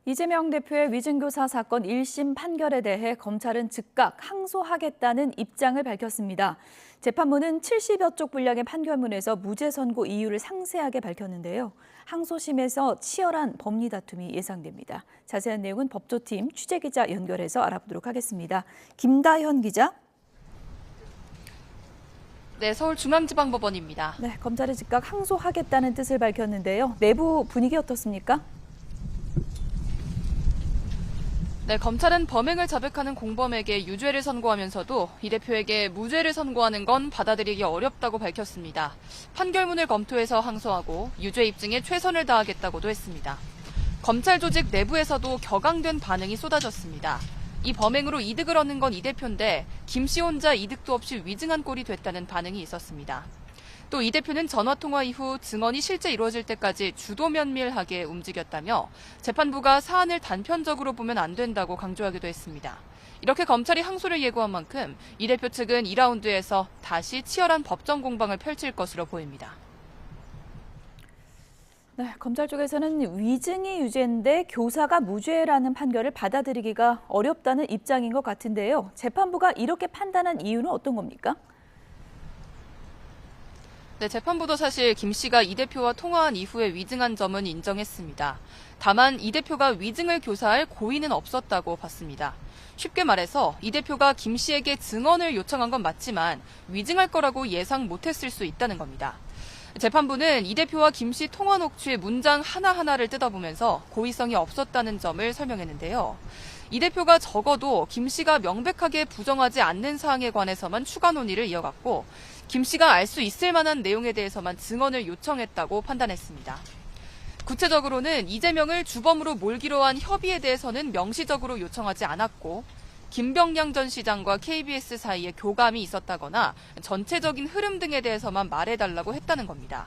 이재명 대표의 위증교사 사건 1심 판결에 대해 검찰은 즉각 항소하겠다는 입장을 밝혔습니다. 재판부는 70여 쪽 분량의 판결문에서 무죄 선고 이유를 상세하게 밝혔는데요. 항소심에서 치열한 법리 다툼이 예상됩니다. 자세한 내용은 법조팀 취재기자 연결해서 알아보도록 하겠습니다. 김다현 기자. 네, 서울중앙지방법원입니다. 네, 검찰이 즉각 항소하겠다는 뜻을 밝혔는데요. 내부 분위기 어떻습니까? 네, 검찰은 범행을 자백하는 공범에게 유죄를 선고하면서도 이 대표에게 무죄를 선고하는 건 받아들이기 어렵다고 밝혔습니다. 판결문을 검토해서 항소하고 유죄 입증에 최선을 다하겠다고도 했습니다. 검찰 조직 내부에서도 격앙된 반응이 쏟아졌습니다. 이 범행으로 이득을 얻는 건 이 대표인데 김 씨 혼자 이득도 없이 위증한 꼴이 됐다는 반응이 있었습니다. 또 이 대표는 전화통화 이후 증언이 실제 이루어질 때까지 주도 면밀하게 움직였다며 재판부가 사안을 단편적으로 보면 안 된다고 강조하기도 했습니다. 이렇게 검찰이 항소를 예고한 만큼 이 대표 측은 2라운드에서 다시 치열한 법정 공방을 펼칠 것으로 보입니다. 네, 검찰 쪽에서는 위증이 유죄인데 교사가 무죄라는 판결을 받아들이기가 어렵다는 입장인 것 같은데요. 재판부가 이렇게 판단한 이유는 어떤 겁니까? 네, 재판부도 사실 김 씨가 이 대표와 통화한 이후에 위증한 점은 인정했습니다. 다만 이 대표가 위증을 교사할 고의는 없었다고 봤습니다. 쉽게 말해서 이 대표가 김 씨에게 증언을 요청한 건 맞지만 위증할 거라고 예상 못했을 수 있다는 겁니다. 재판부는 이 대표와 김 씨 통화 녹취의 문장 하나하나를 뜯어보면서 고의성이 없었다는 점을 설명했는데요. 이 대표가 적어도 김 씨가 명백하게 부정하지 않는 사항에 관해서만 추가 논의를 이어갔고 김 씨가 알 수 있을 만한 내용에 대해서만 증언을 요청했다고 판단했습니다. 구체적으로는 이재명을 주범으로 몰기로 한 협의에 대해서는 명시적으로 요청하지 않았고 김병량 전 시장과 KBS 사이에 교감이 있었다거나 전체적인 흐름 등에 대해서만 말해달라고 했다는 겁니다.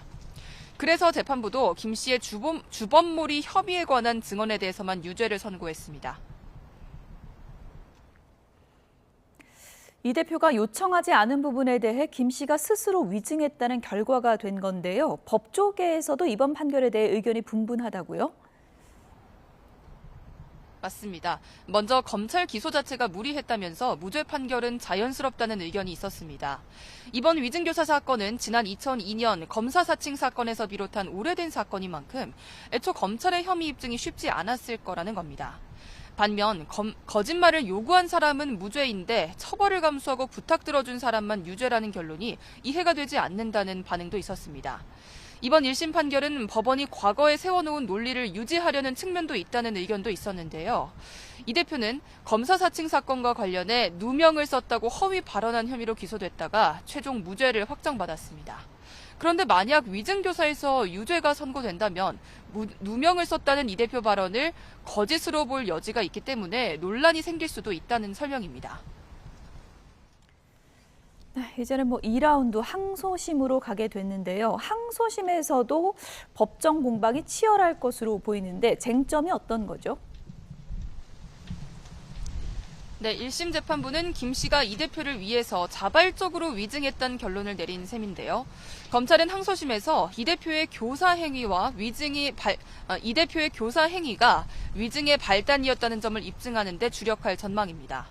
그래서 재판부도 김 씨의 주범몰이 협의에 관한 증언에 대해서만 유죄를 선고했습니다. 이 대표가 요청하지 않은 부분에 대해 김 씨가 스스로 위증했다는 결과가 된 건데요. 법조계에서도 이번 판결에 대해 의견이 분분하다고요? 맞습니다. 먼저 검찰 기소 자체가 무리했다면서 무죄 판결은 자연스럽다는 의견이 있었습니다. 이번 위증교사 사건은 지난 2002년 검사 사칭 사건에서 비롯한 오래된 사건인 만큼 애초 검찰의 혐의 입증이 쉽지 않았을 거라는 겁니다. 반면 거짓말을 요구한 사람은 무죄인데 처벌을 감수하고 부탁 들어준 사람만 유죄라는 결론이 이해가 되지 않는다는 반응도 있었습니다. 이번 1심 판결은 법원이 과거에 세워놓은 논리를 유지하려는 측면도 있다는 의견도 있었는데요. 이 대표는 검사 사칭 사건과 관련해 누명을 썼다고 허위 발언한 혐의로 기소됐다가 최종 무죄를 확정받았습니다. 그런데 만약 위증교사에서 유죄가 선고된다면 누명을 썼다는 이 대표 발언을 거짓으로 볼 여지가 있기 때문에 논란이 생길 수도 있다는 설명입니다. 네, 이제는 2라운드 항소심으로 가게 됐는데요. 항소심에서도 법정 공방이 치열할 것으로 보이는데 쟁점이 어떤 거죠? 네, 1심 재판부는 김 씨가 이 대표를 위해서 자발적으로 위증했다는 결론을 내린 셈인데요. 검찰은 항소심에서 이 대표의 교사 행위가 위증의 발단이었다는 점을 입증하는 데 주력할 전망입니다.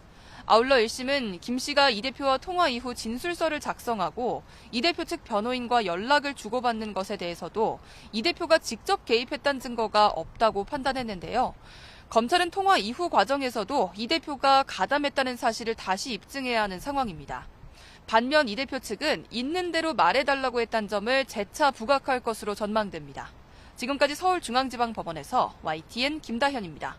아울러 1심은 김 씨가 이 대표와 통화 이후 진술서를 작성하고 이 대표 측 변호인과 연락을 주고받는 것에 대해서도 이 대표가 직접 개입했다는 증거가 없다고 판단했는데요. 검찰은 통화 이후 과정에서도 이 대표가 가담했다는 사실을 다시 입증해야 하는 상황입니다. 반면 이 대표 측은 있는 대로 말해달라고 했다는 점을 재차 부각할 것으로 전망됩니다. 지금까지 서울중앙지방법원에서 YTN 김다현입니다.